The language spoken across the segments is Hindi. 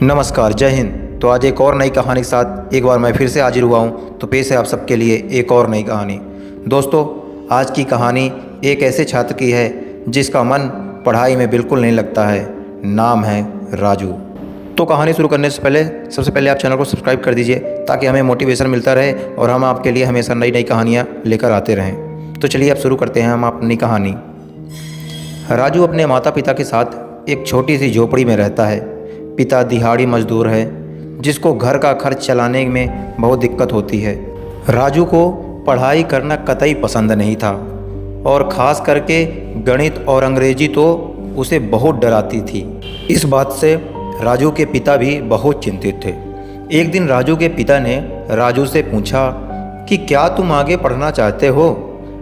नमस्कार, जय हिंद। तो आज एक और नई कहानी के साथ एक बार मैं फिर से हाजिर हुआ हूँ। तो पेश है आप सबके लिए एक और नई कहानी। दोस्तों, आज की कहानी एक ऐसे छात्र की है जिसका मन पढ़ाई में बिल्कुल नहीं लगता है। नाम है राजू। तो कहानी शुरू करने से पहले सबसे पहले आप चैनल को सब्सक्राइब कर दीजिए ताकि हमें मोटिवेशन मिलता रहे और हम आपके लिए हमेशा नई नई कहानियाँ लेकर आते रहें। तो चलिए अब शुरू करते हैं हम अपनी कहानी। राजू अपने माता पिता के साथ एक छोटी सी झोपड़ी में रहता है। पिता दिहाड़ी मजदूर है जिसको घर का खर्च चलाने में बहुत दिक्कत होती है। राजू को पढ़ाई करना कतई पसंद नहीं था और ख़ास करके गणित और अंग्रेजी तो उसे बहुत डराती थी। इस बात से राजू के पिता भी बहुत चिंतित थे। एक दिन राजू के पिता ने राजू से पूछा कि क्या तुम आगे पढ़ना चाहते हो?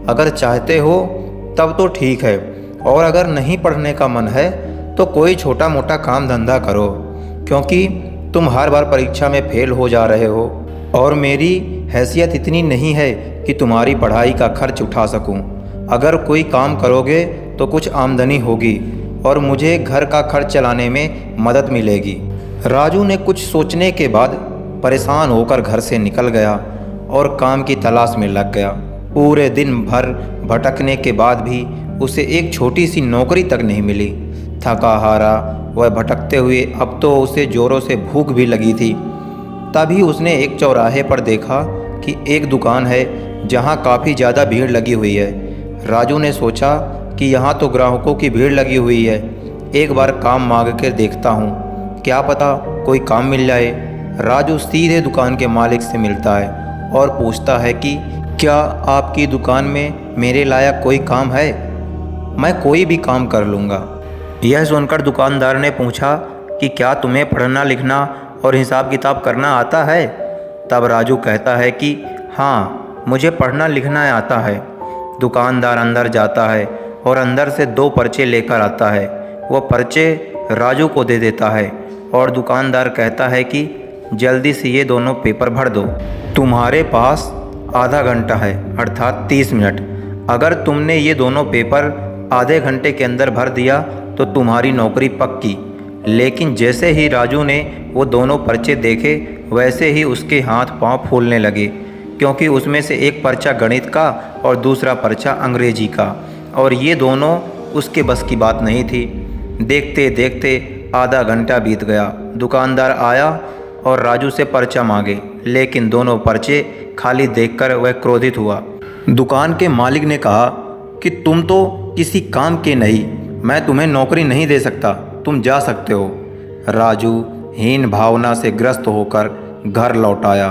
अगर चाहते हो तब तो ठीक है, और अगर नहीं पढ़ने का मन है तो कोई छोटा मोटा काम धंधा करो, क्योंकि तुम हर बार परीक्षा में फेल हो जा रहे हो और मेरी हैसियत इतनी नहीं है कि तुम्हारी पढ़ाई का खर्च उठा सकूं। अगर कोई काम करोगे तो कुछ आमदनी होगी और मुझे घर का खर्च चलाने में मदद मिलेगी। राजू ने कुछ सोचने के बाद परेशान होकर घर से निकल गया और काम की तलाश में लग गया। पूरे दिन भर भटकने के बाद भी उसे एक छोटी सी नौकरी तक नहीं मिली। थका हारा वह भटकते हुए अब तो उसे ज़ोरों से भूख भी लगी थी। तभी उसने एक चौराहे पर देखा कि एक दुकान है जहां काफ़ी ज़्यादा भीड़ लगी हुई है। राजू ने सोचा कि यहाँ तो ग्राहकों की भीड़ लगी हुई है, एक बार काम मांग कर देखता हूँ, क्या पता कोई काम मिल जाए। राजू सीधे दुकान के मालिक से मिलता है और पूछता है कि क्या आपकी दुकान में मेरे लायक कोई काम है? मैं कोई भी काम कर लूँगा। यह सुनकर दुकानदार ने पूछा कि क्या तुम्हें पढ़ना लिखना और हिसाब किताब करना आता है? तब राजू कहता है कि हाँ, मुझे पढ़ना लिखना आता है। दुकानदार अंदर जाता है और अंदर से 2 पर्चे लेकर आता है। वह पर्चे राजू को दे देता है और दुकानदार कहता है कि जल्दी से ये दोनों पेपर भर दो। तुम्हारे पास आधा घंटा है, अर्थात 30 मिनट। अगर तुमने ये दोनों पेपर आधे घंटे के अंदर भर दिया तो तुम्हारी नौकरी पक्की। लेकिन जैसे ही राजू ने वो दोनों पर्चे देखे वैसे ही उसके हाथ पांव फूलने लगे, क्योंकि उसमें से एक पर्चा गणित का और दूसरा पर्चा अंग्रेजी का, और ये दोनों उसके बस की बात नहीं थी। देखते देखते आधा घंटा बीत गया। दुकानदार आया और राजू से पर्चा मांगे, लेकिन दोनों पर्चे खाली देखकर वह क्रोधित हुआ। दुकान के मालिक ने कहा कि तुम तो किसी काम के नहीं, मैं तुम्हें नौकरी नहीं दे सकता, तुम जा सकते हो। राजू हीन भावना से ग्रस्त होकर घर लौट आया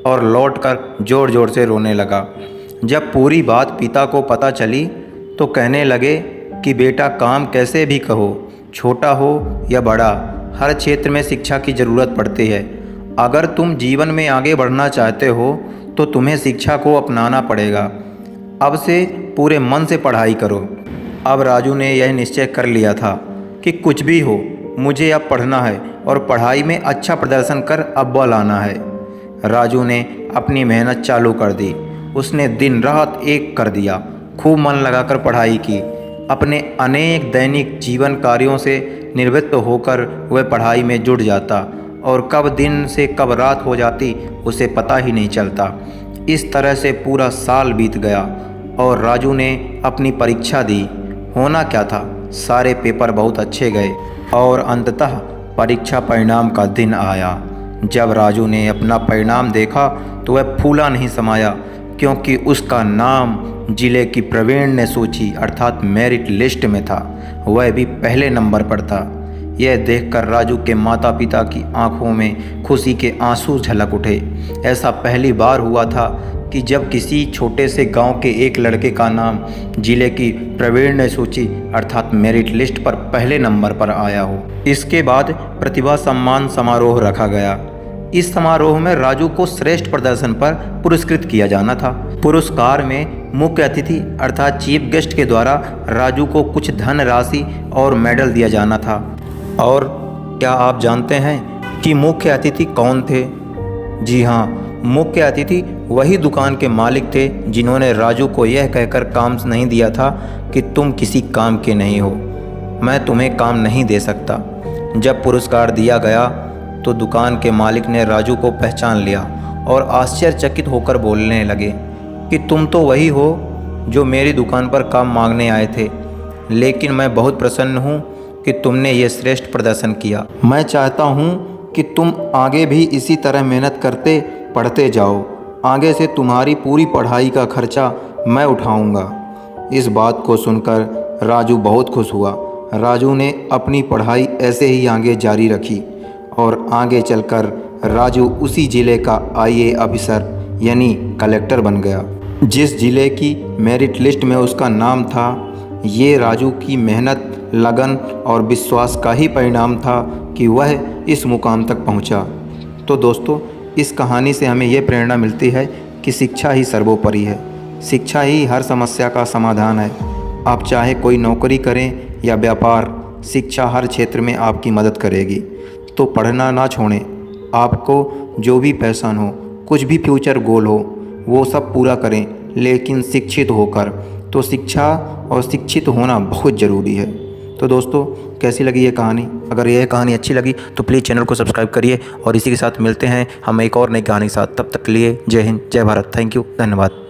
और लौटकर ज़ोर ज़ोर से रोने लगा। जब पूरी बात पिता को पता चली तो कहने लगे कि बेटा, काम कैसे भी कहो, छोटा हो या बड़ा, हर क्षेत्र में शिक्षा की ज़रूरत पड़ती है। अगर तुम जीवन में आगे बढ़ना चाहते हो तो तुम्हें शिक्षा को अपनाना पड़ेगा। अब से पूरे मन से पढ़ाई करो। अब राजू ने यह निश्चय कर लिया था कि कुछ भी हो, मुझे अब पढ़ना है और पढ़ाई में अच्छा प्रदर्शन कर अव्वल आना है। राजू ने अपनी मेहनत चालू कर दी। उसने दिन रात एक कर दिया, खूब मन लगाकर पढ़ाई की। अपने अनेक दैनिक जीवन कार्यों से निवृत्त होकर वह पढ़ाई में जुट जाता और कब दिन से कब रात हो जाती उसे पता ही नहीं चलता। इस तरह से पूरा साल बीत गया और राजू ने अपनी परीक्षा दी। होना क्या था, सारे पेपर बहुत अच्छे गए और अंततः परीक्षा परिणाम का दिन आया। जब राजू ने अपना परिणाम देखा तो वह फूला नहीं समाया, क्योंकि उसका नाम जिले की प्रवीण सूची अर्थात मेरिट लिस्ट में था। वह भी पहले नंबर पर था। यह देखकर राजू के माता पिता की आंखों में खुशी के आंसू झलक उठे। ऐसा पहली बार हुआ था कि जब किसी छोटे से गांव के एक लड़के का नाम जिले की प्रवीण सूची अर्थात मेरिट लिस्ट पर पहले नंबर पर आया हो। इसके बाद प्रतिभा सम्मान समारोह रखा गया। इस समारोह में राजू को श्रेष्ठ प्रदर्शन पर पुरस्कृत किया जाना था। पुरस्कार में मुख्य अतिथि अर्थात चीफ गेस्ट के द्वारा राजू को कुछ धन राशि और मेडल दिया जाना था। और क्या आप जानते हैं कि मुख्य अतिथि कौन थे? जी हाँ, मुख्य अतिथि वही दुकान के मालिक थे जिन्होंने राजू को यह कहकर काम नहीं दिया था कि तुम किसी काम के नहीं हो, मैं तुम्हें काम नहीं दे सकता। जब पुरस्कार दिया गया तो दुकान के मालिक ने राजू को पहचान लिया और आश्चर्यचकित होकर बोलने लगे कि तुम तो वही हो जो मेरी दुकान पर काम मांगने आए थे, लेकिन मैं बहुत प्रसन्न हूँ कि तुमने ये श्रेष्ठ प्रदर्शन किया। मैं चाहता हूँ कि तुम आगे भी इसी तरह मेहनत करते पढ़ते जाओ। आगे से तुम्हारी पूरी पढ़ाई का खर्चा मैं उठाऊँगा। इस बात को सुनकर राजू बहुत खुश हुआ। राजू ने अपनी पढ़ाई ऐसे ही आगे जारी रखी और आगे चलकर राजू उसी ज़िले का IA ऑफिसर यानी कलेक्टर बन गया। जिस ज़िले की मेरिट लिस्ट में उसका नाम था, ये राजू की मेहनत, लगन और विश्वास का ही परिणाम था कि वह इस मुकाम तक पहुंचा। तो दोस्तों, इस कहानी से हमें ये प्रेरणा मिलती है कि शिक्षा ही सर्वोपरि है। शिक्षा ही हर समस्या का समाधान है। आप चाहे कोई नौकरी करें या व्यापार, शिक्षा हर क्षेत्र में आपकी मदद करेगी। तो पढ़ना ना छोड़ें। आपको जो भी पैशन हो, कुछ भी फ्यूचर गोल हो, वो सब पूरा करें, लेकिन शिक्षित होकर। तो शिक्षा और शिक्षित होना बहुत ज़रूरी है। तो दोस्तों, कैसी लगी ये कहानी? अगर यह कहानी अच्छी लगी तो प्लीज़ चैनल को सब्सक्राइब करिए और इसी के साथ मिलते हैं हम एक और नई कहानी के साथ। तब तक के लिए जय हिंद, जय भारत। थैंक यू, धन्यवाद।